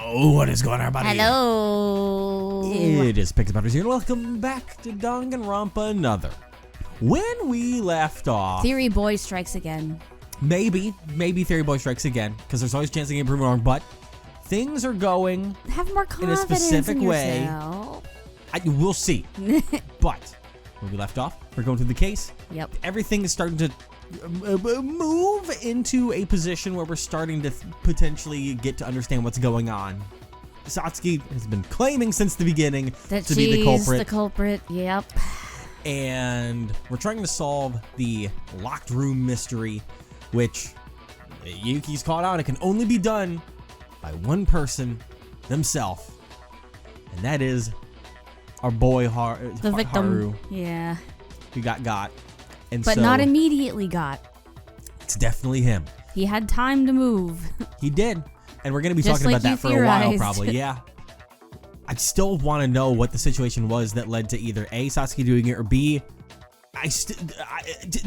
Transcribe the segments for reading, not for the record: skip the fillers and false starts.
Yo, what is going on, everybody? Hello. It is Pixie Butters here, and welcome back to Danganronpa Another. When we left off... Theory Boy strikes again. Maybe Theory Boy strikes again, because there's always a chance of getting proven wrong, but things are going Have more confidence in a specific way. yourself. We'll see. But when we left off, we're going through the case. Yep. Everything is starting to move into a position where we're starting to potentially get to understand what's going on. Satsuki has been claiming since the beginning That to be the culprit. the culprit, yep. And we're trying to solve the locked room mystery, which Yuki's caught on. It can only be done by one person themselves, and that is our boy The victim. Haru, Yeah. who got. And But so not immediately got. it's definitely him. He had time to move. He did. And we're going to be Just talking like about you that for a while, theorized. probably. Yeah. I still want to know what the situation was that led to either A, Satsuki doing it, or B,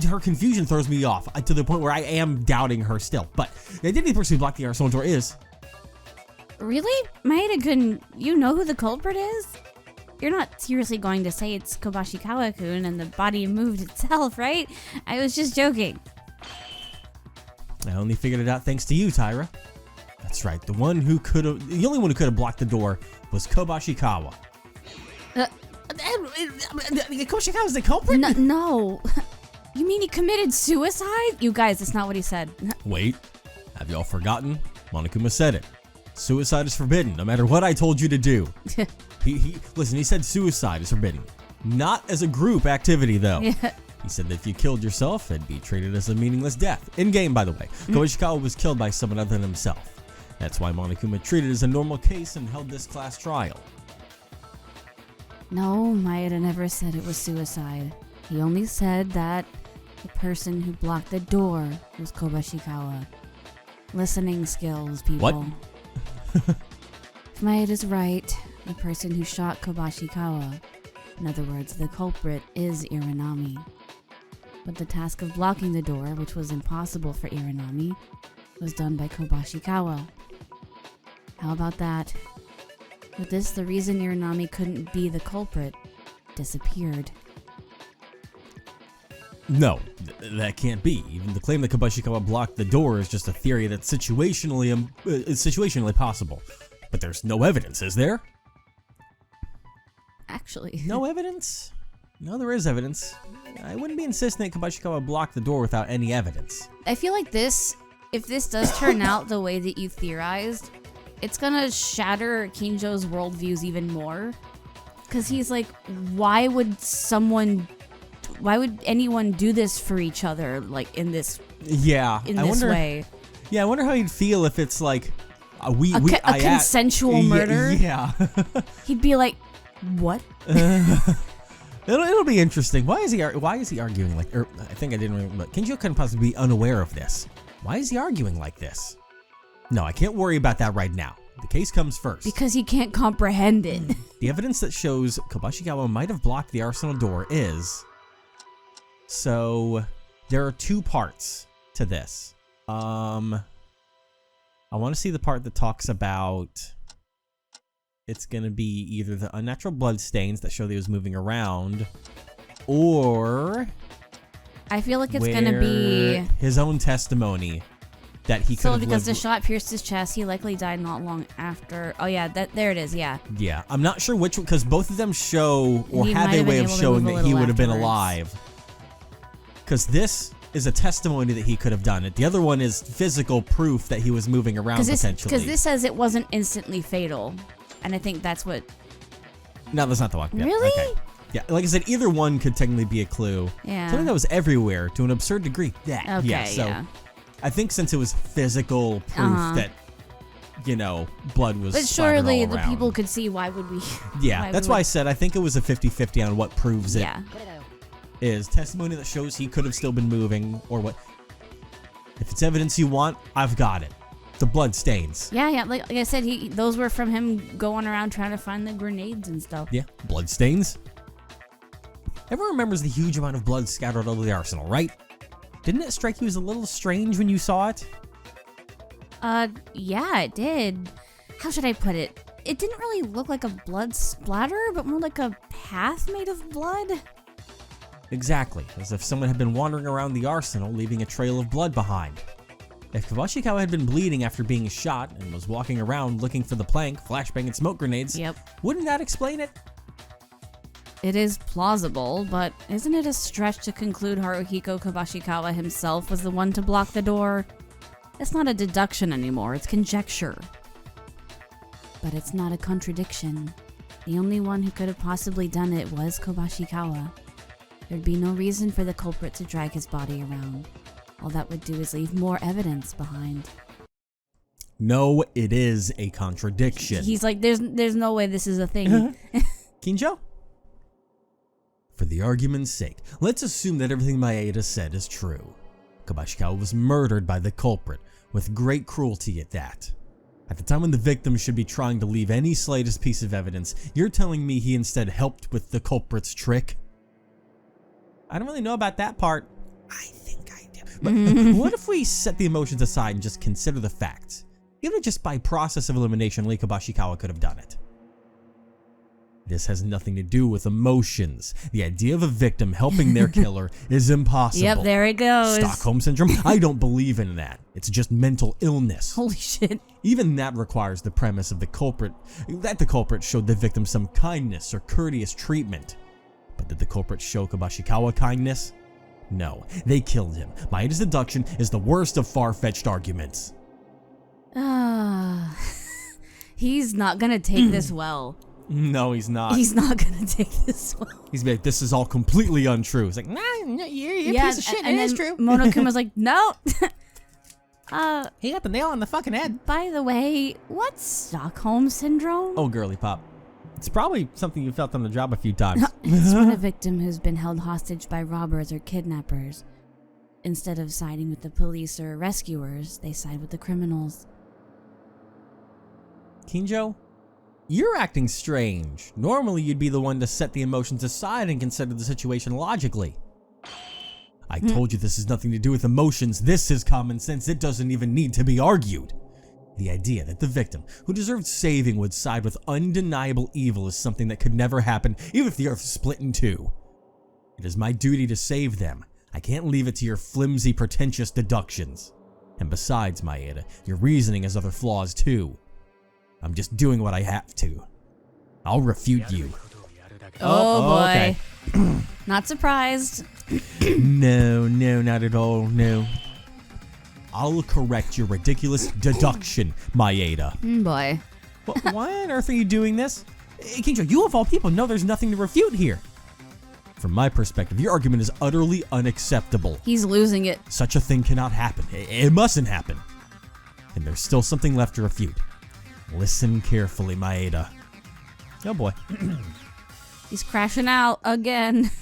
her confusion throws me off to the point where I am doubting her still. But the identity person who blocked the arsenal door is... Really? Maeda-kun, you know who the culprit is? You're not seriously going to say it's Kobashikawa-kun and the body moved itself, right? I was just joking. I only figured it out thanks to you, Tyra. That's right. The only one who could have blocked the door was Kobashikawa. Kobashikawa's the culprit? No. You mean he committed suicide? You guys, that's not what he said. Wait, have y'all forgotten? Monokuma said it. Suicide is forbidden, no matter what I told you to do. Listen, he said suicide is forbidden. Not as a group activity, though. Yeah. He said that if you killed yourself, it'd be treated as a meaningless death. In-game, by the way. Kobashikawa was killed by someone other than himself. That's why Monokuma treated it as a normal case and held this class trial. No, Maeda never said it was suicide. He only said that the person who blocked the door was Kobashikawa. Listening skills, people. What? If Maeda's right, the person who shot Kobashikawa, in other words, the culprit, is Iranami. But the task of blocking the door, which was impossible for Iranami, was done by Kobashikawa. How about that? With this, the reason Iranami couldn't be the culprit disappeared. No, that can't be. Even the claim that Kobashikawa blocked the door is just a theory that's situationally possible. But there's no evidence, is there? Actually. No evidence? No, there is evidence. I wouldn't be insisting that Kobashikawa blocked the door without any evidence. I feel like if this does turn out the way that you theorized, it's gonna shatter Kinjo's worldviews even more. Because he's like, why would anyone do this for each other, like in this way? Yeah, I wonder how he'd feel if it's like a consensual murder. Yeah. He'd be like, what? It'll be interesting. Why is he arguing like? I think I didn't remember. But Kinjo couldn't possibly be unaware of this. Why is he arguing like this? No, I can't worry about that right now. The case comes first. Because he can't comprehend it. The evidence that shows Kobashikawa might have blocked the arsenal door is... So, there are two parts to this. I want to see the part that talks about... It's going to be either the unnatural blood stains that show that he was moving around, or... I feel like it's going to be... his own testimony that he could have because lived... the shot pierced his chest, he likely died not long after. Oh yeah, there it is, yeah. Yeah, I'm not sure which one, because both of them show, or He have might a have way been of able to showing move a that he little would have been afterwards. alive. Because this is a testimony that he could have done it. The other one is physical proof that he was moving around potentially. Because this says it wasn't instantly fatal. And I think that's what... No, that's not the one. Yeah, Really? Okay. Yeah, like I said, either one could technically be a clue. Yeah. Something that was everywhere to an absurd degree. Yeah. Okay, yeah. So yeah. I think since it was physical proof that, blood was But splattered surely all the around. people could see, why would we... Yeah, that's why I said I think it was a 50-50 on what proves it. Yeah. Is testimony that shows he could have still been moving, or what. If it's evidence you want, I've got it. The blood stains. Yeah. Like I said, those were from him going around trying to find the grenades and stuff. Yeah, blood stains. Everyone remembers the huge amount of blood scattered all over the arsenal, right? Didn't it strike you as a little strange when you saw it? Yeah, it did. how should I put it? It didn't really look like a blood splatter, but more like a path made of blood. Exactly, as if someone had been wandering around the arsenal, leaving a trail of blood behind. If Kabashikawa had been bleeding after being shot and was walking around looking for the plank, flashbang, and smoke grenades, wouldn't that explain it? It is plausible, but isn't it a stretch to conclude Haruhiko Kabashikawa himself was the one to block the door? It's not a deduction anymore, it's conjecture. But it's not a contradiction. The only one who could have possibly done it was Kabashikawa. There'd be no reason for the culprit to drag his body around. All that would do is leave more evidence behind. No, it is a contradiction. He's like, there's no way this is a thing. Kinjo? For the argument's sake, let's assume that everything Maeda said is true. Kabashikawa was murdered by the culprit, with great cruelty at that. At the time when the victim should be trying to leave any slightest piece of evidence, you're telling me he instead helped with the culprit's trick? I don't really know about that part. I think I do. But what if we set the emotions aside and just consider the facts? Even if just by process of elimination, only Kabashikawa could have done it. This has nothing to do with emotions. The idea of a victim helping their killer is impossible. Yep, there it goes. Stockholm Syndrome? I don't believe in that. It's just mental illness. Holy shit. Even that requires the premise of the culprit, that the culprit showed the victim some kindness or courteous treatment. But did the culprit show Kabashikawa kindness? No, they killed him. Maeda's deduction is the worst of far-fetched arguments. He's not gonna take this well. No, he's not. He's not gonna take this well. He's like, this is all completely untrue. He's like, nah, you're a piece of shit. And it is true. Monokuma's like, no. He got the nail on the fucking head. By the way, what's Stockholm Syndrome? Oh, girly pop. It's probably something you felt on the job a few times. It's when a victim who's been held hostage by robbers or kidnappers. Instead of siding with the police or rescuers, they side with the criminals. Kinjo, you're acting strange. Normally, you'd be the one to set the emotions aside and consider the situation logically. I told you this has nothing to do with emotions. This is common sense. It doesn't even need to be argued. The idea that the victim, who deserved saving, would side with undeniable evil is something that could never happen, even if the earth split in two. It is my duty to save them. I can't leave it to your flimsy, pretentious deductions. And besides, Maeda, your reasoning has other flaws too. I'm just doing what I have to. I'll refute you. Oh boy. Okay. Not surprised. No, not at all, no. I'll correct your ridiculous deduction, Maeda. Boy. Why on earth are you doing this? Kinjo, you of all people know there's nothing to refute here. From my perspective, your argument is utterly unacceptable. He's losing it. Such a thing cannot happen. It mustn't happen. And there's still something left to refute. Listen carefully, Maeda. Oh boy. He's crashing out again.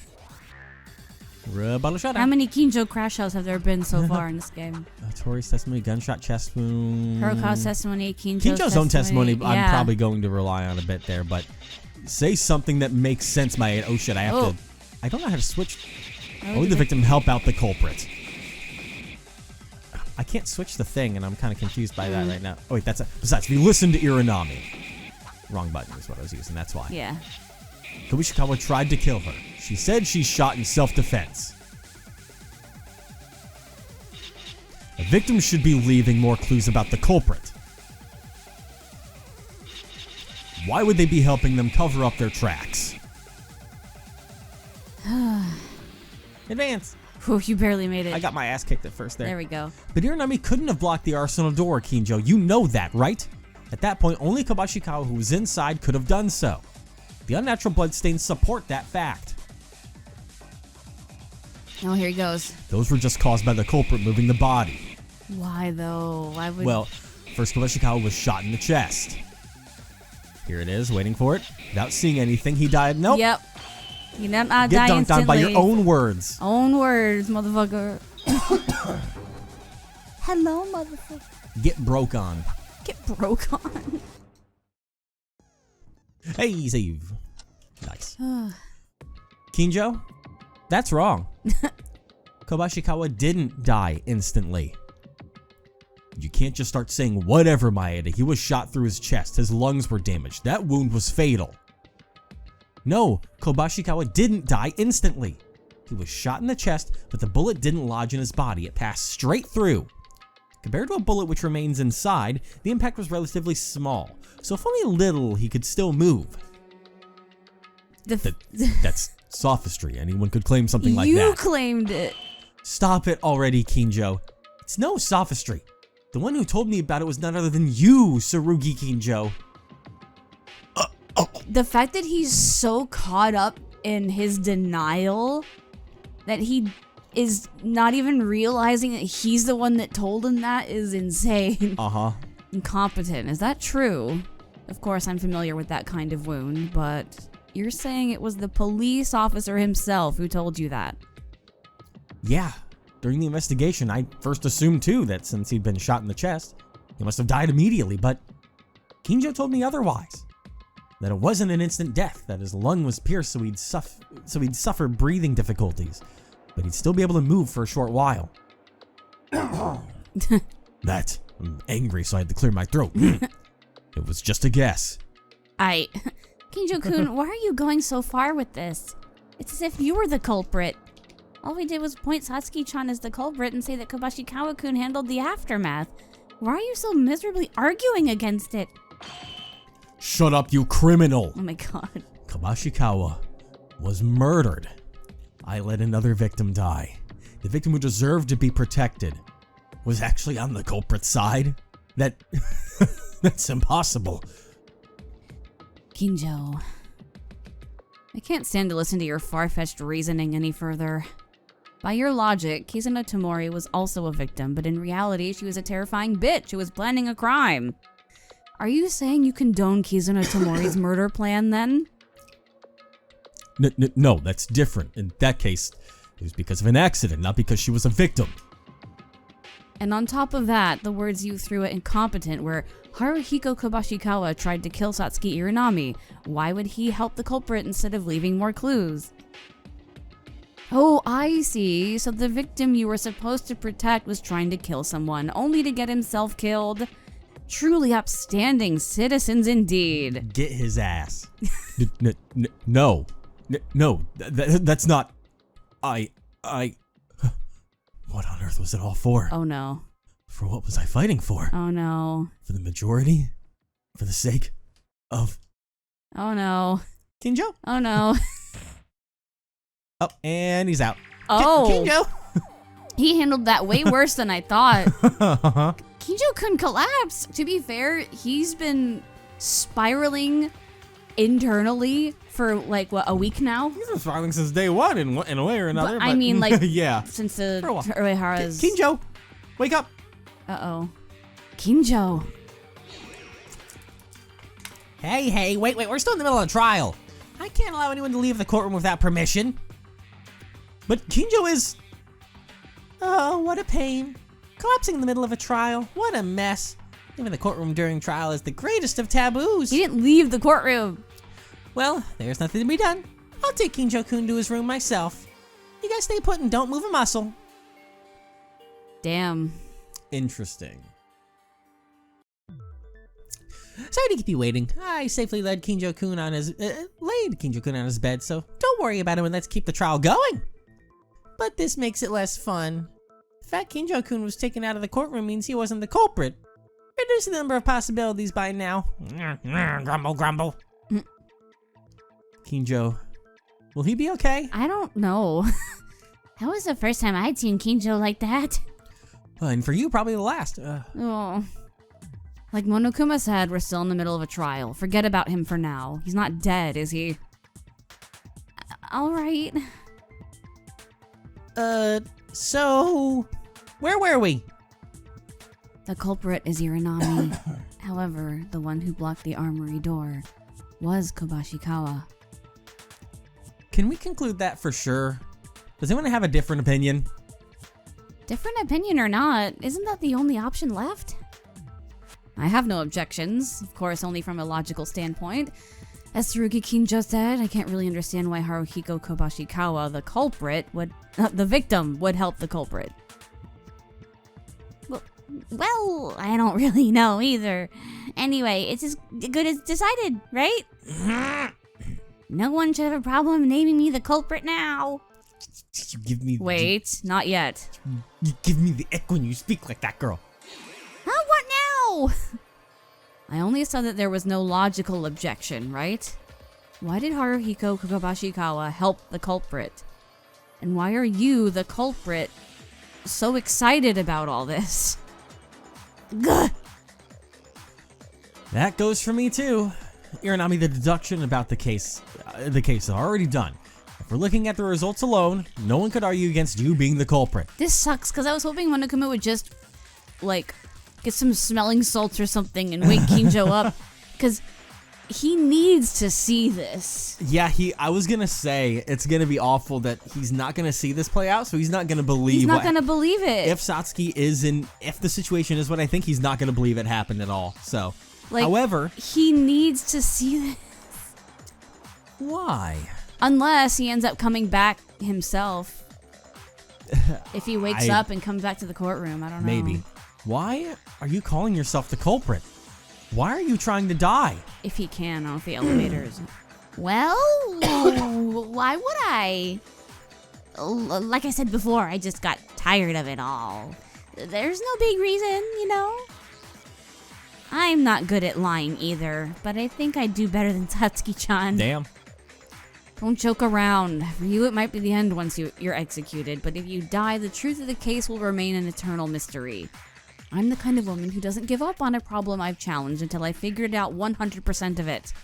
How many Kinjo crash outs have there been so far in this game? Tori's testimony, gunshot chest wound. Hirokawa's testimony, Kinjo's own testimony, yeah. I'm probably going to rely on a bit there, but say something that makes sense, Maeda. Oh shit, I have to. I don't know how to switch. Only the victim help out the culprit. I can't switch the thing, and I'm kind of confused by that right now. Oh wait, that's besides, if you listen to Iranami. Wrong button is what I was using, that's why. Yeah. Kabashikawa tried to kill her. She said she shot in self-defense. The victim should be leaving more clues about the culprit. Why would they be helping them cover up their tracks? Advance. Whew, you barely made it. I got my ass kicked at first there. There we go. But Iranami couldn't have blocked the arsenal door, Kinjo. You know that, right? At that point, only Kabashikawa, who was inside, could have done so. The unnatural bloodstains support that fact. Oh, here he goes. Those were just caused by the culprit moving the body. Why, though? Why would... Well, first Kabashikawa was shot in the chest. Here it is, waiting for it. Without seeing anything, he died. Nope. Yep. He did not Get die dunked instantly. on by your own words. Own words, motherfucker. Hello, motherfucker. Get broke on. Get broke on. Hey, save. Nice. Kinjo, that's wrong. Kabashikawa didn't die instantly. You can't just start saying whatever, Maeda. He was shot through his chest. His lungs were damaged. That wound was fatal. No, Kobashikawa didn't die instantly. He was shot in the chest, but the bullet didn't lodge in his body. It passed straight through. Compared to a bullet which remains inside, the impact was relatively small. So if only a little, he could still move. That's sophistry. Anyone could claim something like that. You claimed it. Stop it already, Kinjo. It's no sophistry. The one who told me about it was none other than you, Tsurugi Kinjo. The fact that he's so caught up in his denial that he is not even realizing that he's the one that told him that is insane. Uh-huh. Incompetent. Is that true? Of course, I'm familiar with that kind of wound, but you're saying it was the police officer himself who told you that? Yeah. During the investigation, I first assumed too that since he'd been shot in the chest, he must have died immediately, but Kinjo told me otherwise. That it wasn't an instant death, that his lung was pierced so he'd suffer breathing difficulties, but he'd still be able to move for a short while. I'm angry, so I had to clear my throat. It was just a guess. Kinjo-kun, why are you going so far with this? It's as if you were the culprit. All we did was point Satsuki-chan as the culprit and say that Kobashikawa-kun handled the aftermath. Why are you so miserably arguing against it? Shut up, you criminal! Oh my god. Kobashikawa was murdered. I let another victim die. The victim who deserved to be protected was actually on the culprit's side? That's impossible. Kinjo, I can't stand to listen to your far-fetched reasoning any further. By your logic, Kizuno Tomori was also a victim, but in reality, she was a terrifying bitch who was planning a crime. Are you saying you condone Kizuno Tomori's murder plan, then? No, that's different. In that case, it was because of an accident, not because she was a victim. And on top of that, the words you threw at incompetent were, Haruhiko Kobashikawa tried to kill Satsuki Iranami. Why would he help the culprit instead of leaving more clues? Oh, I see. So the victim you were supposed to protect was trying to kill someone, only to get himself killed? Truly upstanding citizens indeed. Get his ass. No. No, that's not... What on earth was it all for? Oh no. For what was I fighting for? Oh no. For the majority? For the sake of... Oh no. Kinjo? Oh no. Oh, and he's out. Oh. Kinjo! He handled that way worse than I thought. Kinjo couldn't collapse. To be fair, he's been spiraling internally for like what, a week now? He's been spiraling since day one in a way or another. But I mean, like, yeah, since the Uehara's... Kinjo, wake up! Uh-oh. Kinjo. Hey, wait, we're still in the middle of a trial. I can't allow anyone to leave the courtroom without permission. But Kinjo is... Oh, what a pain. Collapsing in the middle of a trial. What a mess. Leaving the courtroom during trial is the greatest of taboos. He didn't leave the courtroom. Well, there's nothing to be done. I'll take Kinjo-kun to his room myself. You guys stay put and don't move a muscle. Damn. Interesting. Sorry to keep you waiting. I safely laid Kinjo-kun on his bed, so don't worry about him and let's keep the trial going. But this makes it less fun. The fact Kinjo-kun was taken out of the courtroom means he wasn't the culprit. Reducing the number of possibilities by now. Grumble, grumble. Kinjo, will he be okay? I don't know. That was the first time I'd seen Kinjo like that. And for you, probably the last. Oh. Like Monokuma said, we're still in the middle of a trial. Forget about him for now. He's not dead, is he? All right. So... Where were we? The culprit is Iranami. However, the one who blocked the armory door was Kobashikawa. Can we conclude that for sure? Does anyone have a different opinion? Different opinion or not, isn't that the only option left? I have no objections, of course only from a logical standpoint. As Tsurugi Kinjo said, I can't really understand why Haruhiko Kobashikawa, the victim, would help the culprit. Well, I don't really know either. Anyway, it's as good as decided, right? No one should have a problem naming me the culprit now. You give me Wait, not yet. You give me the ick when you speak like that, girl. Huh, what now? I only said that there was no logical objection, right? Why did Haruhiko Kobashikawa help the culprit? And why are you, the culprit, so excited about all this? Gah! That goes for me too. Iranami, the deduction about the case is already done. If we're looking at the results alone, no one could argue against you being the culprit. This sucks, because I was hoping Monokuma would just, like, get some smelling salts or something and wake Kinjo up, because he needs to see this. Yeah, I was gonna say, it's gonna be awful that he's not gonna see this play out, so he's not gonna believe He's not gonna believe it. If Satsuki if the situation is what I think, he's not gonna believe it happened at all, so. Like, however, he needs to see this. Why? Unless he ends up coming back himself. If he wakes up and comes back to the courtroom, I don't know. Maybe. Why are you calling yourself the culprit? Why are you trying to die? If he can off the elevators. Well, why would I? Like I said before, I just got tired of it all. There's no big reason, you know? I'm not good at lying either, but I think I do better than Satsuki-chan. Damn. Don't joke around. For you, it might be the end once you're executed, but if you die, the truth of the case will remain an eternal mystery. I'm the kind of woman who doesn't give up on a problem I've challenged until I figured out 100% of it.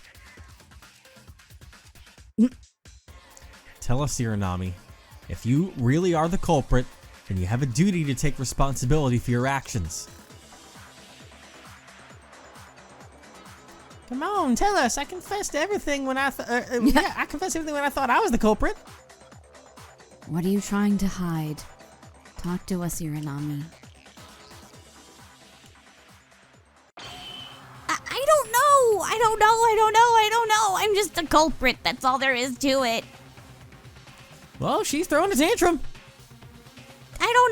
Tell us, Iranami, if you really are the culprit, then you have a duty to take responsibility for your actions. Come on, tell us. I confessed everything when I I confessed everything when I thought I was the culprit. What are you trying to hide? Talk to us, Iranami. I don't know. I'm just a culprit. That's all there is to it. Well, she's throwing a tantrum. I don't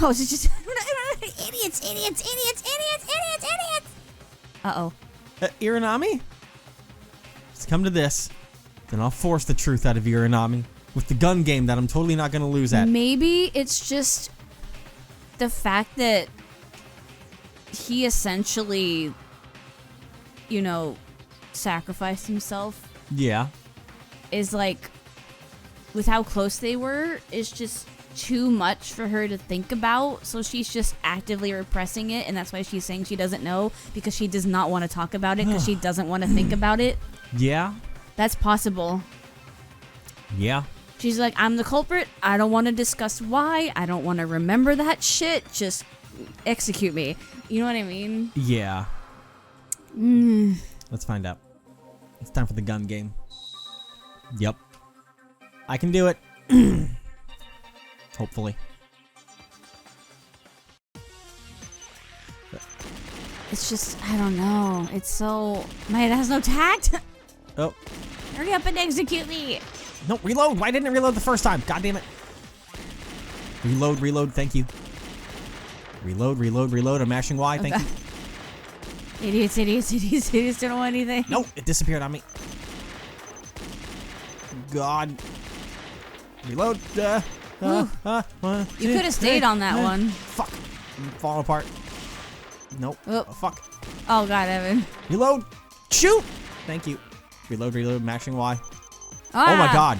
know. It's just idiots. Uh-oh. Iranami? Let's come to this. Then I'll force the truth out of Iranami with the gun game that I'm totally not going to lose at. Maybe it's just the fact that he essentially, you know, sacrificed himself. Yeah. Is like, with how close they were, is just too much for her to think about, so she's just actively repressing it, and that's why she's saying she doesn't know, because she does not want to talk about it, because she doesn't want to think about it. Yeah. That's possible. Yeah. She's like, I'm the culprit, I don't want to discuss why, I don't want to remember that shit, just execute me. You know what I mean? Yeah. Let's find out. It's time for the gun game. Yep. I can do it. Hopefully. It's just, I don't know. It's so... it has no tact. Oh. Hurry up and execute me. No, reload. Why didn't it reload the first time? God damn it. Reload. Thank you. Reload. I'm mashing Y. Thank you. Idiots don't know anything. Nope, it disappeared on me. God. Reload. You could have stayed on that one. Fuck. I'm falling apart. Nope. Oh. Fuck. Oh, God, Evan. Reload. Shoot. Thank you. Reload. Mashing Y. Ah. Oh, my God.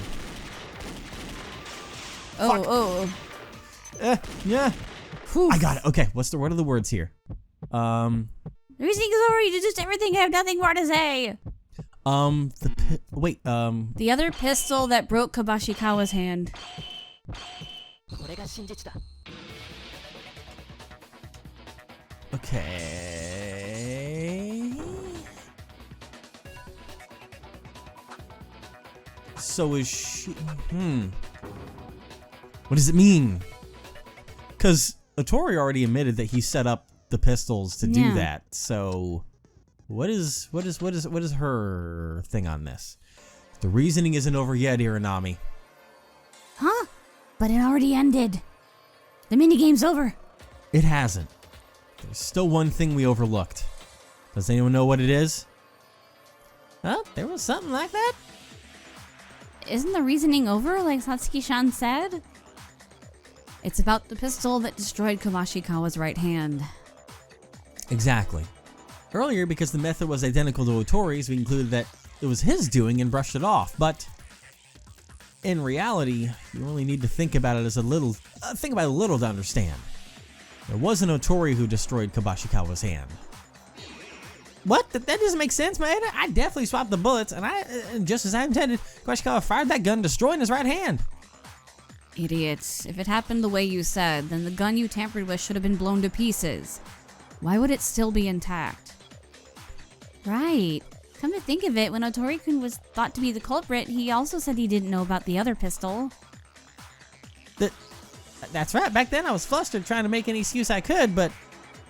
Oh. Yeah. Whew. I got it. Okay, what are the words here? Everything is over. You did just everything. I have nothing more to say. The other pistol that broke Kabashikawa's hand. Okay. So is she... What does it mean? Because Otori already admitted that he set up the pistols to do that. So what is her thing on this? The reasoning isn't over yet, Iranami. Huh? But it already ended. The minigame's over. It hasn't. There's still one thing we overlooked. Does anyone know what it is? Well, there was something like that. Isn't the reasoning over, like Satsuki-san said? It's about the pistol that destroyed Kabashikawa's right hand. Exactly. Earlier, because the method was identical to Otori's, we concluded that it was his doing and brushed it off, but in reality, you only need to think about it a little to understand. It wasn't Otori who destroyed Kabashikawa's hand. What? That doesn't make sense, Maeda. I definitely swapped the bullets, and just as I intended, Kabashikawa fired that gun, destroying his right hand. Idiots. If it happened the way you said, then the gun you tampered with should have been blown to pieces. Why would it still be intact? Right. Come to think of it, when Otori-kun was thought to be the culprit, he also said he didn't know about the other pistol. That's right. Back then I was flustered trying to make any excuse I could, but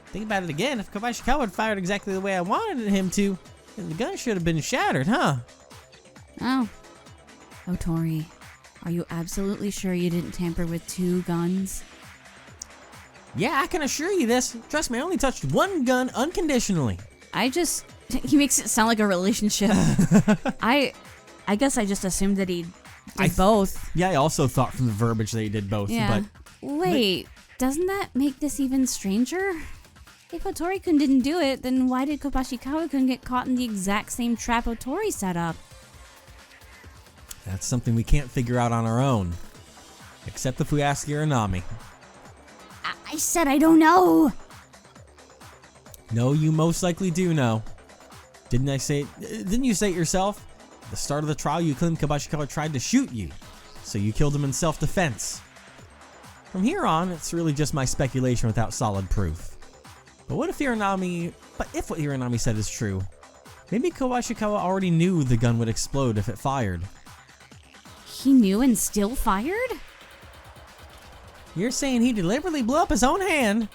think about it again. If Kabashikawa had fired exactly the way I wanted him to, then the gun should have been shattered, huh? Oh. Otori, are you absolutely sure you didn't tamper with 2 guns? Yeah, I can assure you this. Trust me, I only touched one gun unconditionally. He makes it sound like a relationship. I guess I just assumed that he did both. Yeah, I also thought from the verbiage that he did both, Yeah. but... Wait, doesn't that make this even stranger? If Otori-kun didn't do it, then why did Kabashikawa-kun get caught in the exact same trap Otori set up? That's something we can't figure out on our own. Except if we ask Iranami. I said I don't know! No, you most likely do know. Didn't you say it yourself? At the start of the trial, you claimed Kabashikawa tried to shoot you, so you killed him in self-defense. From here on, it's really just my speculation without solid proof. But what if what Iranami said is true? Maybe Kabashikawa already knew the gun would explode if it fired. He knew and still fired? You're saying he deliberately blew up his own hand?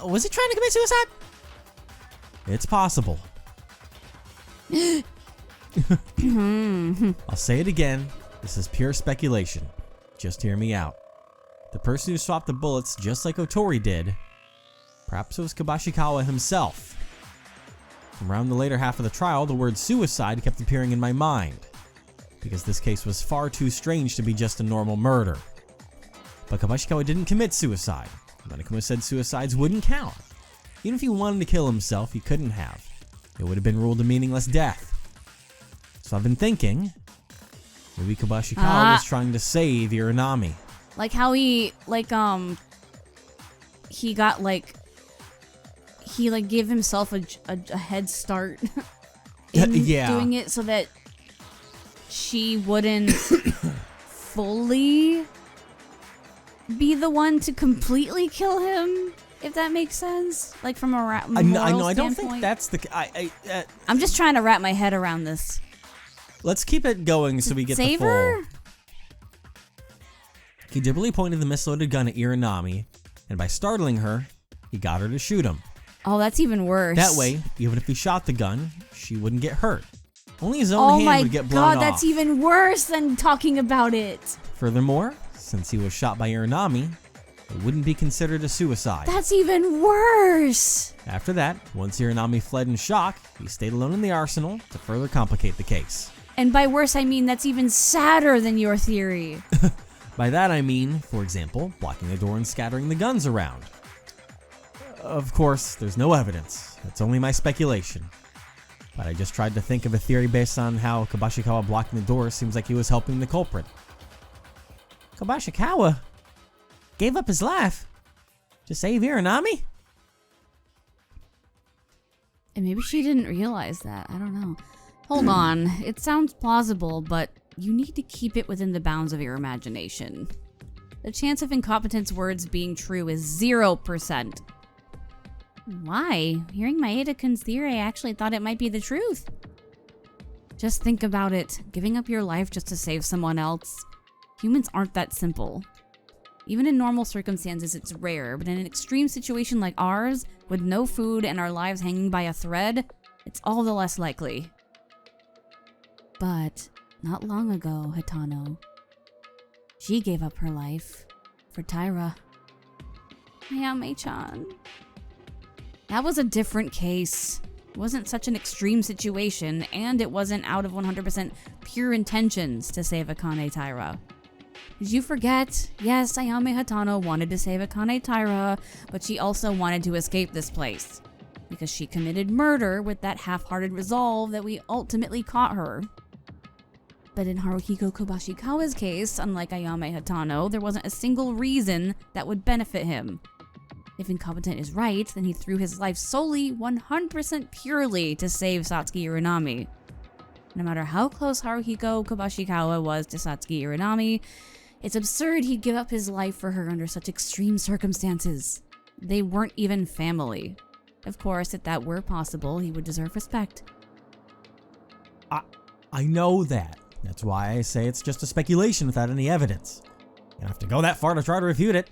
Was he trying to commit suicide? It's possible. I'll say it again. This is pure speculation. Just hear me out. The person who swapped the bullets, just like Otori did, perhaps it was Kabashikawa himself. From around the later half of the trial, the word suicide kept appearing in my mind, because this case was far too strange to be just a normal murder. But Kabashikawa didn't commit suicide. Monokuma said suicides wouldn't count. Even if he wanted to kill himself, he couldn't have. It would have been ruled a meaningless death. So I've been thinking, maybe Kabashikawa was trying to save Iranami. Like how he gave himself a head start in doing it so that she wouldn't fully be the one to completely kill him, if that makes sense. Like from a moral standpoint. I don't think that's the... I'm just trying to wrap my head around this. Let's keep it going so we get the full... He deliberately pointed the misloaded gun at Iranami, and by startling her, he got her to shoot him. Oh, that's even worse. That way, even if he shot the gun, she wouldn't get hurt. Only his own hand would get blown off. Oh my god, that's even worse than talking about it. Furthermore, since he was shot by Iranami, it wouldn't be considered a suicide. That's even worse. After that, once Iranami fled in shock, he stayed alone in the arsenal to further complicate the case. And by worse, I mean that's even sadder than your theory. By that I mean, for example, blocking the door and scattering the guns around. Of course, there's no evidence. It's only my speculation. But I just tried to think of a theory based on how Kabashikawa blocking the door seems like he was helping the culprit. Kabashikawa gave up his life to save Iranami? And maybe she didn't realize that. I don't know. Hold on. It sounds plausible, but you need to keep it within the bounds of your imagination. The chance of incompetent's words being true is 0%. Why? Hearing Maeda-kun's theory, I actually thought it might be the truth. Just think about it. Giving up your life just to save someone else. Humans aren't that simple. Even in normal circumstances, it's rare, but in an extreme situation like ours, with no food and our lives hanging by a thread, it's all the less likely. But not long ago, Hitano, she gave up her life for Tyra. Ayame-chan. That was a different case. It wasn't such an extreme situation, and it wasn't out of 100% pure intentions to save Akane Taira. Did you forget? Yes, Ayame Hatano wanted to save Akane Taira, but she also wanted to escape this place. Because she committed murder with that half-hearted resolve that we ultimately caught her. But in Haruhiko Kobashikawa's case, unlike Ayame Hatano, there wasn't a single reason that would benefit him. If incompetent is right, then he threw his life solely 100% purely to save Satsuki Iranami. No matter how close Haruhiko Kobashikawa was to Satsuki Iranami, it's absurd he'd give up his life for her under such extreme circumstances. They weren't even family. Of course, if that were possible, he would deserve respect. I know that. That's why I say it's just a speculation without any evidence. You don't have to go that far to try to refute it.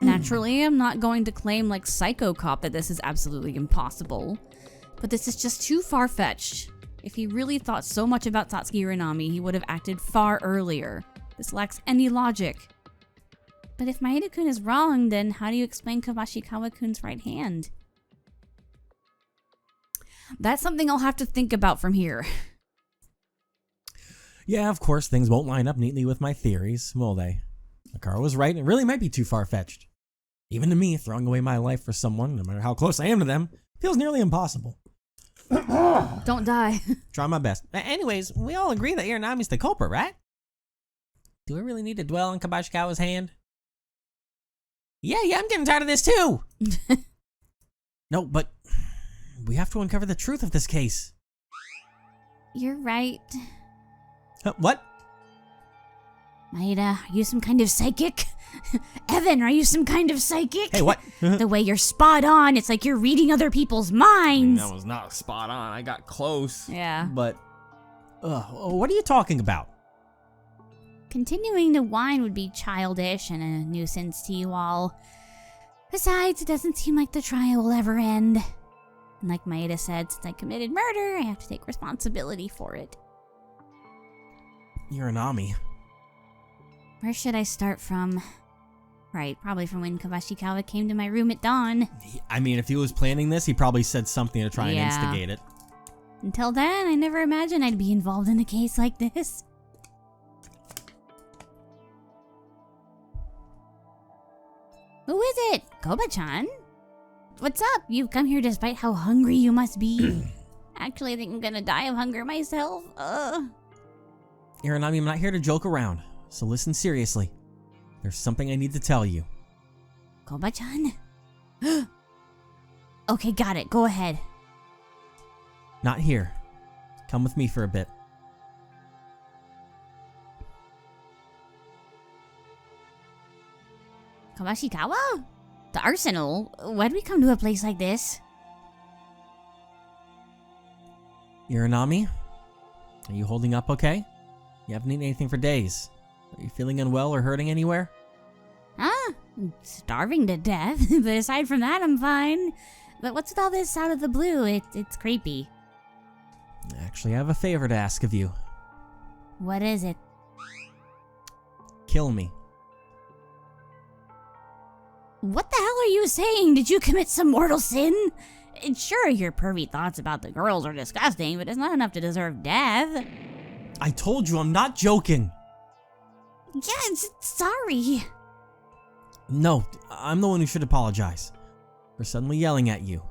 Naturally, I'm not going to claim like Psycho Cop that this is absolutely impossible. But this is just too far-fetched. If he really thought so much about Satsuki Iranami, he would have acted far earlier. This lacks any logic. But if Maeda-kun is wrong, then how do you explain Kobashikawa-kun's right hand? That's something I'll have to think about from here. Yeah, of course, things won't line up neatly with my theories, will they? Akara was right, and it really might be too far-fetched. Even to me, throwing away my life for someone, no matter how close I am to them, feels nearly impossible. Don't die. Try my best. Anyways, we all agree that Iranami's the culprit, right? Do we really need to dwell on Kobashikawa's hand? Yeah, I'm getting tired of this too! No, but we have to uncover the truth of this case. You're right. What? Maeda, are you some kind of psychic? Evan, are you some kind of psychic? Hey, what? The way you're spot on, it's like you're reading other people's minds. That was not spot on. I got close. Yeah. But, what are you talking about? Continuing to whine would be childish and a nuisance to you all. Besides, it doesn't seem like the trial will ever end. And like Maeda said, since I committed murder, I have to take responsibility for it. Iranami. Where should I start from? Right, probably from when Kobashikawa came to my room at dawn. I mean, if he was planning this, he probably said something to try and Yeah. instigate it. Until then, I never imagined I'd be involved in a case like this. Who is it? Koba-chan? What's up? You've come here despite how hungry you must be. Actually, I think I'm gonna die of hunger myself. Iranami, I'm not here to joke around, so listen seriously. There's something I need to tell you. Koba-chan? Okay, got it. Go ahead. Not here. Come with me for a bit. Kobashikawa? The arsenal? Why'd we come to a place like this? Iranami? Are you holding up okay? You haven't eaten anything for days. Are you feeling unwell or hurting anywhere? Huh? I'm starving to death, but aside from that, I'm fine. But what's with all this out of the blue? It's creepy. Actually, I have a favor to ask of you. What is it? Kill me. What the hell are you saying? Did you commit some mortal sin? Sure, your pervy thoughts about the girls are disgusting, but it's not enough to deserve death. I told you I'm not joking. Yeah, sorry. No, I'm the one who should apologize for suddenly yelling at you.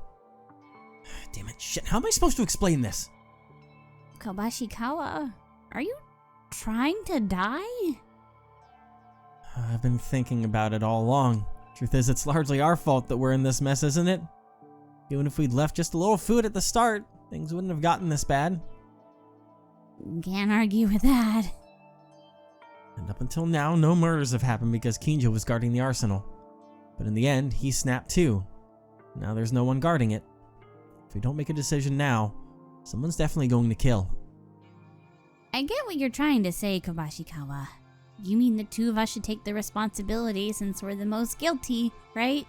Damn it, shit, how am I supposed to explain this? Kobashikawa, are you trying to die? I've been thinking about it all along. Truth is, it's largely our fault that we're in this mess, isn't it? Even if we'd left just a little food at the start, things wouldn't have gotten this bad. Can't argue with that. And up until now, no murders have happened because Kinjo was guarding the arsenal. But in the end, he snapped too. Now there's no one guarding it. If we don't make a decision now, someone's definitely going to kill. I get what you're trying to say, Kobashikawa. You mean the two of us should take the responsibility since we're the most guilty, right?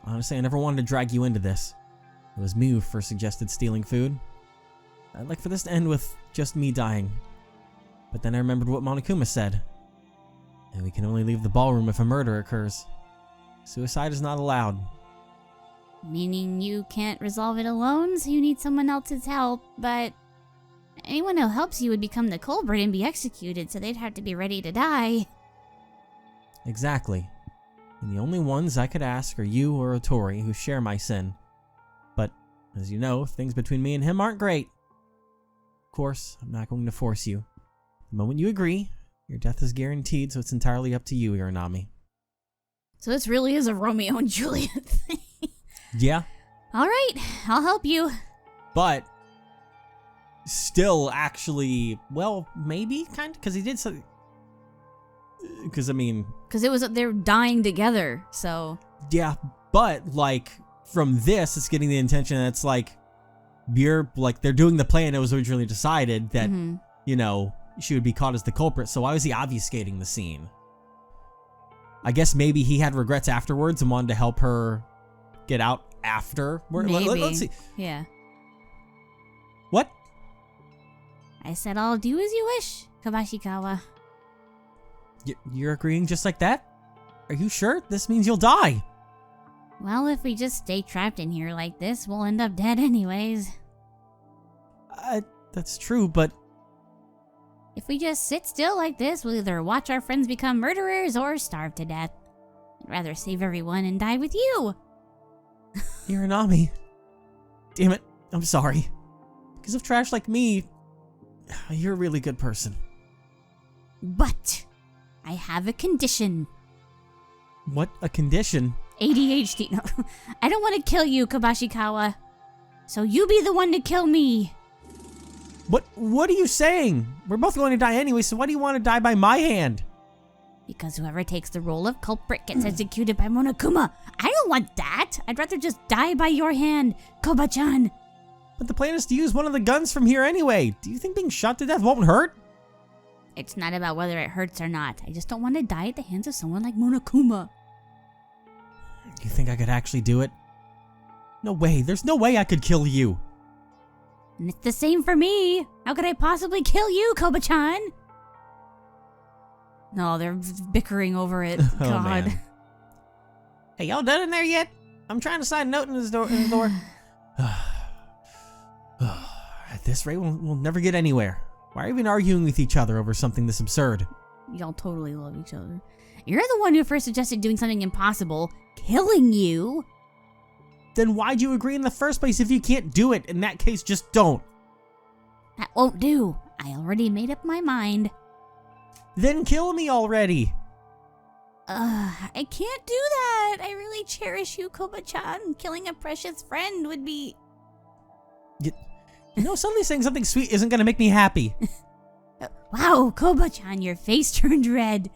Honestly, I never wanted to drag you into this. It was me who first suggested stealing food. I'd like for this to end with just me dying. But then I remembered what Monokuma said. And we can only leave the ballroom if a murder occurs. Suicide is not allowed. Meaning you can't resolve it alone, so you need someone else's help, but anyone who helps you would become the culprit and be executed, so they'd have to be ready to die. Exactly. And the only ones I could ask are you or Otori, who share my sin. But, as you know, things between me and him aren't great. Of course, I'm not going to force you. The moment you agree, your death is guaranteed, so it's entirely up to you, Iranami. So this really is a Romeo and Juliet thing. Yeah. Alright, I'll help you. But, still actually, well, maybe, kind of, because he did something. Because, I mean... Because they're dying together, so... Yeah, but, like, from this, it's getting the intention that it's like, they're doing the plan that was originally decided that, you know, she would be caught as the culprit, so why was he obfuscating the scene? I guess maybe he had regrets afterwards and wanted to help her get out after. Maybe. Let's see. Yeah. What? I said I'll do as you wish, Kabashikawa. You're agreeing just like that? Are you sure? This means you'll die. Well, if we just stay trapped in here like this, we'll end up dead anyways. That's true, but... If we just sit still like this, we'll either watch our friends become murderers or starve to death. I'd rather save everyone and die with you. Iranami. Damn it, I'm sorry. Because of trash like me, you're a really good person. But I have a condition. What? A condition? ADHD. No, I don't want to kill you, Kabashikawa. So you be the one to kill me. What are you saying? We're both going to die anyway, so why do you want to die by my hand? Because whoever takes the role of culprit gets executed by Monokuma. I don't want that. I'd rather just die by your hand, Koba-chan. But the plan is to use one of the guns from here anyway. Do you think being shot to death won't hurt? It's not about whether it hurts or not. I just don't want to die at the hands of someone like Monokuma. You think I could actually do it? No way. There's no way I could kill you. And it's the same for me. How could I possibly kill you, Koba-chan? No, they're bickering over it. Oh, God. man. Hey, y'all done in there yet? I'm trying to sign a note in his door. At this rate, we'll never get anywhere. Why are we even arguing with each other over something this absurd? Y'all totally love each other. You're the one who first suggested doing something impossible. Killing you. Then why'd you agree in the first place if you can't do it? In that case, just don't. That won't do. I already made up my mind. Then kill me already. I can't do that. I really cherish you, Koba-chan. Killing a precious friend would be... You know, suddenly saying something sweet isn't gonna make me happy. Wow, Koba-chan, your face turned red.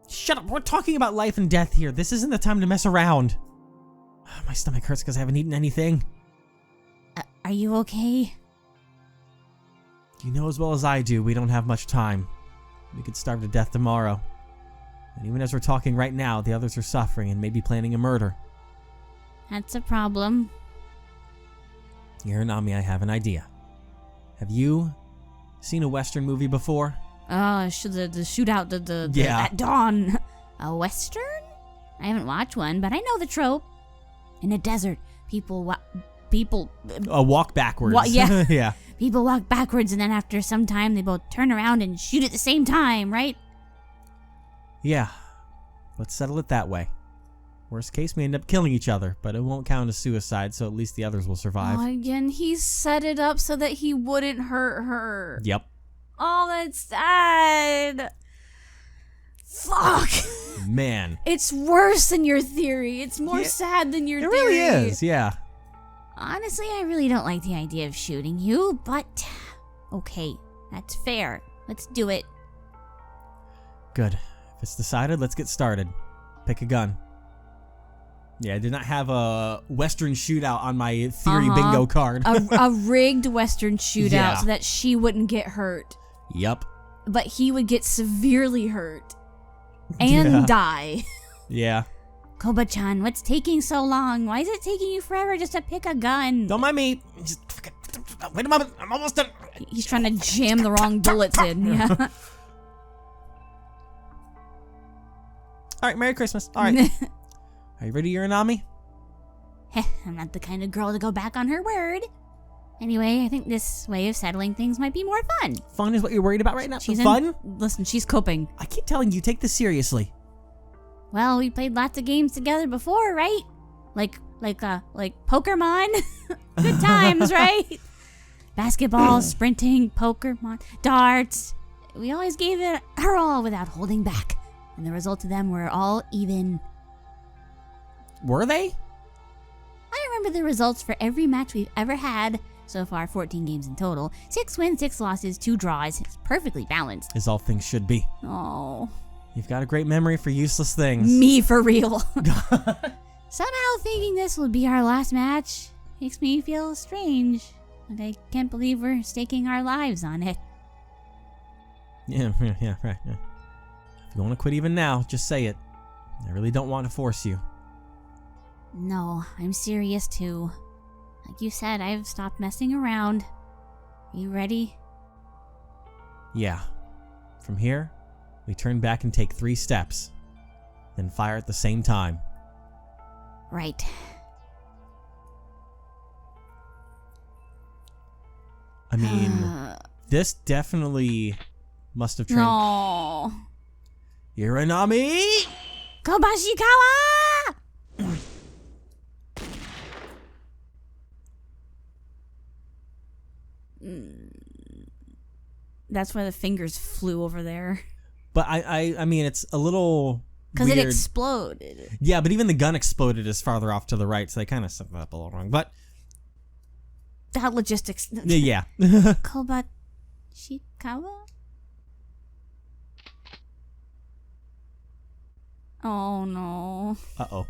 Shut up, we're talking about life and death here. This isn't the time to mess around. My stomach hurts because I haven't eaten anything. Are you okay? You know as well as I do, we don't have much time. We could starve to death tomorrow. And even as we're talking right now, the others are suffering and maybe planning a murder. That's a problem. Iranami, I have an idea. Have you seen a Western movie before? The shootout, Yeah. at dawn. A Western? I haven't watched one, but I know the trope. In a desert, people walk backwards. Yeah. Yeah. People walk backwards, and then after some time, they both turn around and shoot at the same time, right? Yeah. Let's settle it that way. Worst case, we end up killing each other, but it won't count as suicide, so at least the others will survive. Oh, again, he set it up so that he wouldn't hurt her. Yep. Oh, that's sad. Fuck. Man. It's worse than your theory. It's more sad than your It theory. really is, yeah. Honestly, I really don't like the idea of shooting you, but okay, that's fair. Let's do it. Good. If it's decided, let's get started. Pick a gun. Yeah, I did not have a Western shootout on my theory bingo card. a rigged Western shootout Yeah. so that she wouldn't get hurt, Yep. but he would get severely hurt and Yeah. die. Yeah. Koba-chan, what's taking so long? Why is it taking you forever just to pick a gun? Don't mind me. Just wait a moment. I'm almost done. He's trying to jam the wrong bullets in. Yeah. All right, Merry Christmas. All right. Are you ready, Iranami? Heh, I'm not the kind of girl to go back on her word. Anyway, I think this way of settling things might be more fun. Fun is what you're worried about right now? She's Fun? Listen, she's coping. I keep telling you, take this seriously. Well, we played lots of games together before, right? Like Pokemon. Good times, right? Basketball, sprinting, Pokemon, darts. We always gave it our all without holding back. And the results of them were all even. Were they? I remember the results for every match we've ever had. So far, 14 games in total. 6 wins, 6 losses, 2 draws. It's perfectly balanced. As all things should be. Oh. You've got a great memory for useless things. Me for real. Somehow thinking this will be our last match makes me feel strange. And I can't believe we're staking our lives on it. Yeah, right. Yeah. If you want to quit even now, just say it. I really don't want to force you. No, I'm serious too. Like you said, I've stopped messing around. Are you ready? Yeah. From here, we turn back and take 3 steps. Then fire at the same time. Right. I mean, this definitely must have trained. No. Iranami! Kobashikawa! That's why the fingers flew over there. But I mean, it's a little Because it weird. exploded. Yeah, but even the gun exploded is farther off to the right, so they kind of set that up a little wrong. But That logistics. yeah. Kobashikawa? Oh no. Uh-oh.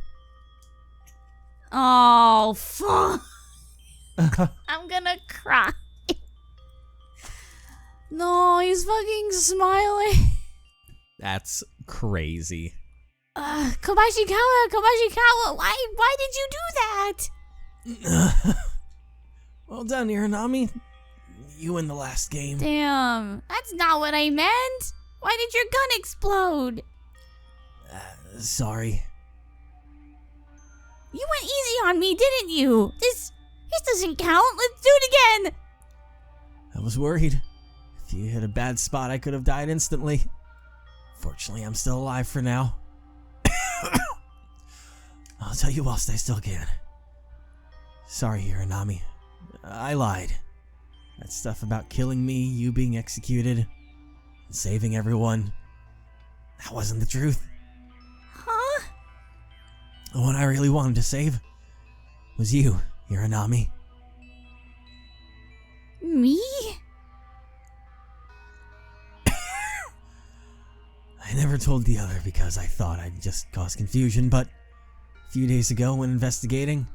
Oh fuck. I'm gonna cry. No, he's fucking smiling. That's crazy. Kobashikawa, why did you do that? Well done, Iranami. You win the last game. Damn, that's not what I meant. Why did your gun explode? Sorry. You went easy on me, didn't you? This doesn't count. Let's do it again. I was worried. If you hit a bad spot, I could have died instantly. Fortunately, I'm still alive for now. I'll tell you whilst I still can. Sorry, Iranami. I lied. That stuff about killing me, you being executed, and saving everyone, that wasn't the truth. Huh? The one I really wanted to save was you, Iranami. Me? I never told the other because I thought I'd just cause confusion, but a few days ago when investigating,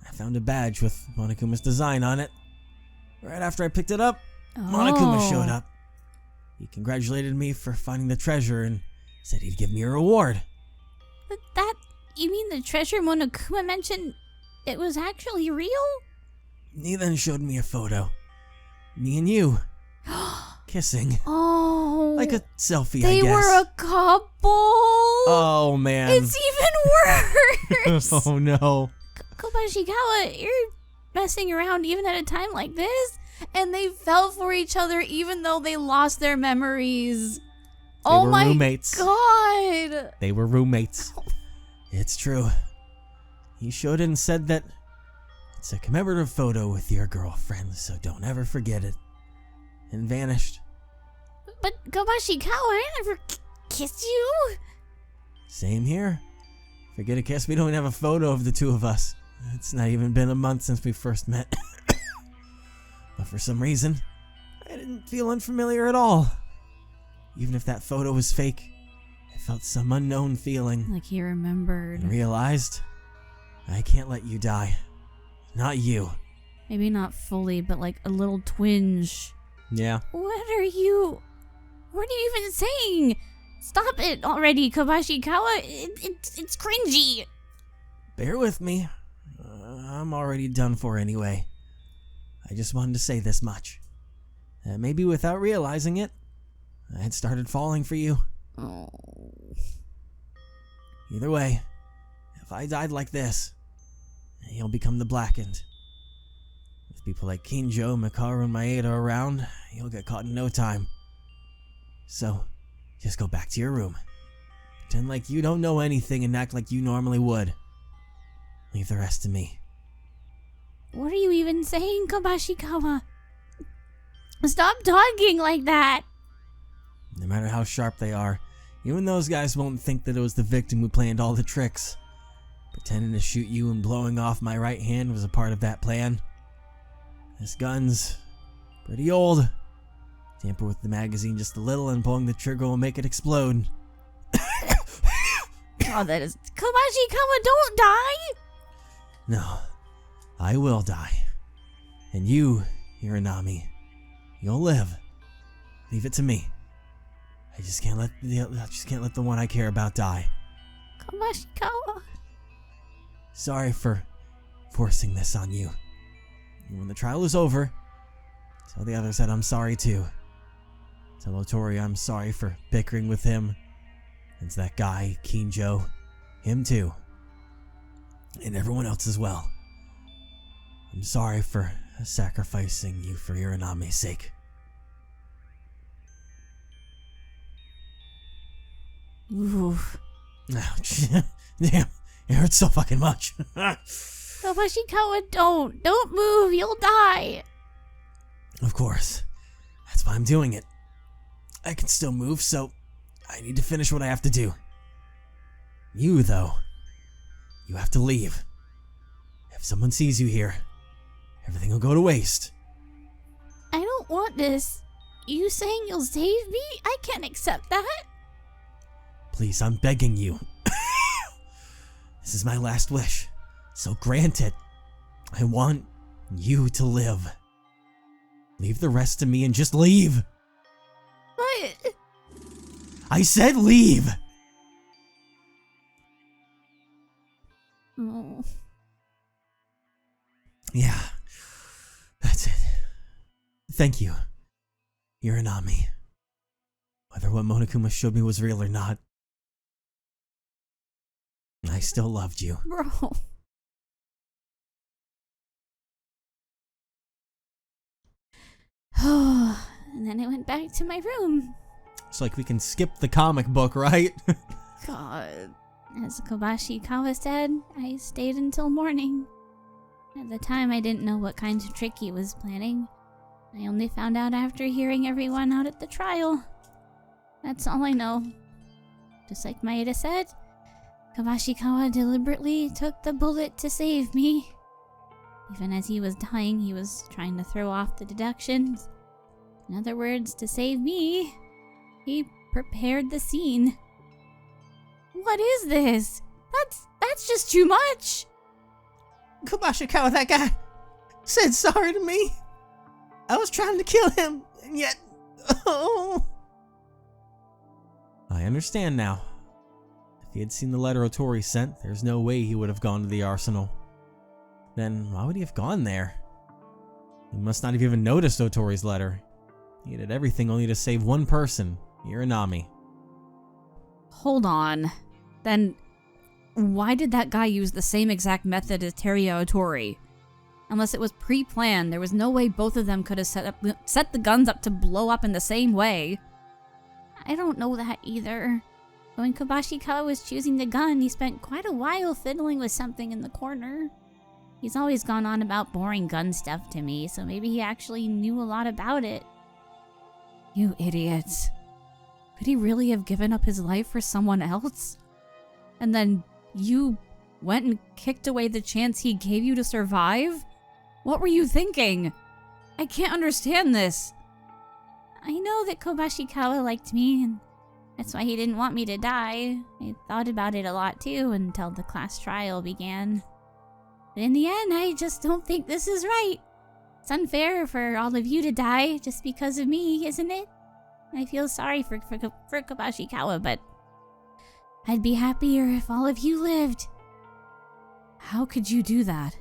I found a badge with Monokuma's design on it. Right after I picked it up, Monokuma showed up. He congratulated me for finding the treasure and said he'd give me a reward. But you mean the treasure Monokuma mentioned, it was actually real? He then showed me a photo. Me and you. Kissing. Oh. Like a selfie, they I guess. were a couple? Oh, man. It's even worse. Oh, no. Kobashikawa, you're messing around even at a time like this? And they fell for each other even though they lost their memories. They Oh were my roommates. god. They were roommates. It's true. He showed it and said that it's a commemorative photo with your girlfriend, so don't ever forget it. And vanished. But Kobashikawa, I never kissed you. Same here. Forget a kiss, we don't have a photo of the two of us. It's not even been a month since we first met. But for some reason, I didn't feel unfamiliar at all. Even if that photo was fake, I felt some unknown feeling. Like he remembered. And realized, I can't let you die. Not you. Maybe not fully, but like a little twinge. Yeah. What are you even saying? Stop it already, Kobashikawa. It's cringy. Bear with me. I'm already done for anyway. I just wanted to say this much. Maybe without realizing it, I had started falling for you. Oh. Either way, have if I died like this, he'll become the Blackened. With people like Kinjo, Makaru, and Maeda around, he'll get caught in no time. So, just go back to your room. Pretend like you don't know anything and act like you normally would. Leave the rest to me. What are you even saying, Kabashikawa? Stop talking like that! No matter how sharp they are, even those guys won't think that it was the victim who planned all the tricks. Pretending to shoot you and blowing off my right hand was a part of that plan. This gun's pretty old. Tamper with the magazine just a little and pulling the trigger will make it explode. Oh, that is... Kabashikawa, don't die! No, I will die. And you, Iranami, you'll live. Leave it to me. I just can't let the one I care about die. Kabashikawa. Sorry for forcing this on you. And when the trial is over, tell the others that I'm sorry too. Tell Otori I'm sorry for bickering with him. And that guy, Kinjo, him too. And everyone else as well. I'm sorry for sacrificing you for Iranami's sake. Oof. Ouch. Damn, it hurts so fucking much. Kabashikawa, don't move, you'll die. Of course. That's why I'm doing it. I can still move, so I need to finish what I have to do. You, though, you have to leave. If someone sees you here, everything will go to waste. I don't want this. You saying you'll save me? I can't accept that. Please, I'm begging you. This is my last wish, so grant it. I want you to live. Leave the rest to me and just leave. But... I said leave! Oh. Yeah, that's it. Thank you, Iranami. Whether what Monokuma showed me was real or not, I still loved you. Bro. And then I went back to my room. It's like we can skip the comic book, right? God. As Kabashikawa said, I stayed until morning. At the time, I didn't know what kind of trick he was planning. I only found out after hearing everyone out at the trial. That's all I know. Just like Maeda said, Kabashikawa deliberately took the bullet to save me. Even as he was dying, he was trying to throw off the deductions. In other words, to save me, he prepared the scene. What is this? That's just too much! Kabashikawa, that guy, said sorry to me. I was trying to kill him, and yet... Oh... I understand now. If he had seen the letter Otori sent, there's no way he would have gone to the arsenal. Then why would he have gone there? He must not have even noticed Otori's letter. He did everything only to save one person, Iranami. Hold on. Then, why did that guy use the same exact method as Teruya Otori? Unless it was pre-planned, there was no way both of them could have set the guns up to blow up in the same way. I don't know that either. When Kabashikawa was choosing the gun, he spent quite a while fiddling with something in the corner. He's always gone on about boring gun stuff to me, so maybe he actually knew a lot about it. You idiots. Could he really have given up his life for someone else? And then you went and kicked away the chance he gave you to survive? What were you thinking? I can't understand this. I know that Kabashikawa liked me, and that's why he didn't want me to die. I thought about it a lot too until the class trial began. But in the end, I just don't think this is right. It's unfair for all of you to die just because of me, isn't it? I feel sorry for Kabashikawa, but I'd be happier if all of you lived. How could you do that?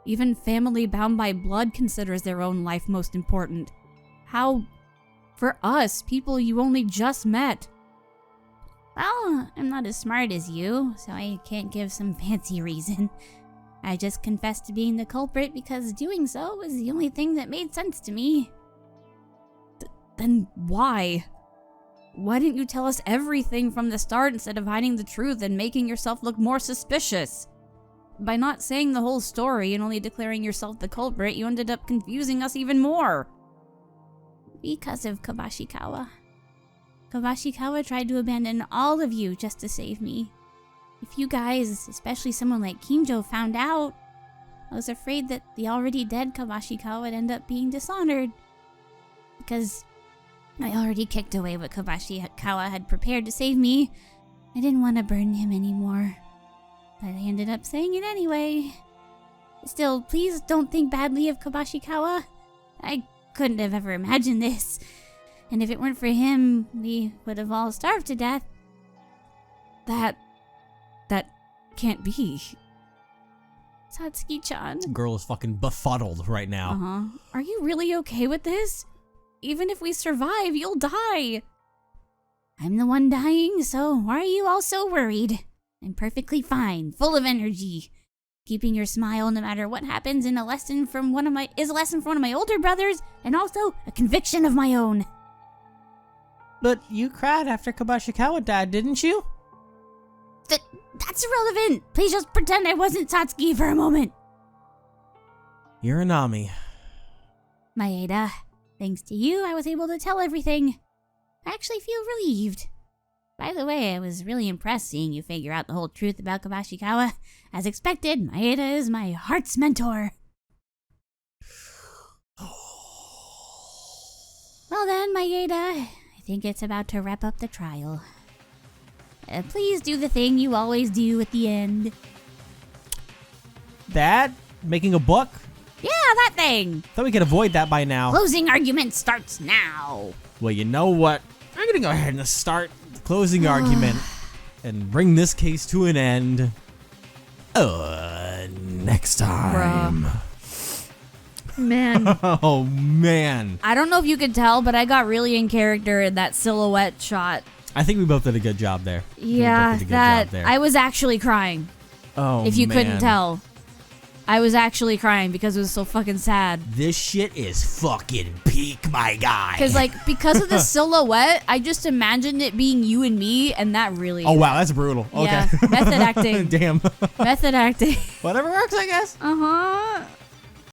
Even family bound by blood considers their own life most important. How, for us, people you only just met? Well, I'm not as smart as you, so I can't give some fancy reason. I just confessed to being the culprit because doing so was the only thing that made sense to me. Then why? Why didn't you tell us everything from the start instead of hiding the truth and making yourself look more suspicious? By not saying the whole story and only declaring yourself the culprit, you ended up confusing us even more. Because of Kabashikawa. Kabashikawa tried to abandon all of you just to save me. If you guys, especially someone like Kinjo, found out, I was afraid that the already dead Kabashikawa would end up being dishonored. Because I already kicked away what Kabashikawa had prepared to save me. I didn't want to burden him anymore. But I ended up saying it anyway. Still, please don't think badly of Kabashikawa. I couldn't have ever imagined this. And if it weren't for him, we would have all starved to death. That can't be. Satsuki-chan. Girl is fucking befuddled right now. Uh-huh. Are you really okay with this? Even if we survive, you'll die. I'm the one dying, so why are you all so worried? I'm perfectly fine, full of energy. Keeping your smile no matter what happens is a lesson from one of my older brothers, and also a conviction of my own. But you cried after Kabashikawa died, didn't you? That's irrelevant. Please just pretend I wasn't Satsuki for a moment. Iranami. Maeda, thanks to you, I was able to tell everything. I actually feel relieved. By the way, I was really impressed seeing you figure out the whole truth about Kabashikawa. As expected, Maeda is my heart's mentor. Well then, Maeda, I think it's about to wrap up the trial. Please do the thing you always do at the end. That? Making a book? Yeah, that thing! Thought we could avoid that by now. Closing argument starts now. Well, you know what? I'm gonna go ahead and start the closing argument and bring this case to an end. Next time. Man. Oh, man. I don't know if you could tell, but I got really in character in that silhouette shot. I think we both did a good job there. Yeah, I was actually crying. Oh, If you man. couldn't tell. I was actually crying because it was so fucking sad. This shit is fucking peak, my guy. Because of the silhouette, I just imagined it being you and me, and that really... Oh, wow, that's brutal. Okay. Yeah, method acting. Damn. Method acting. Whatever works, I guess. Uh-huh.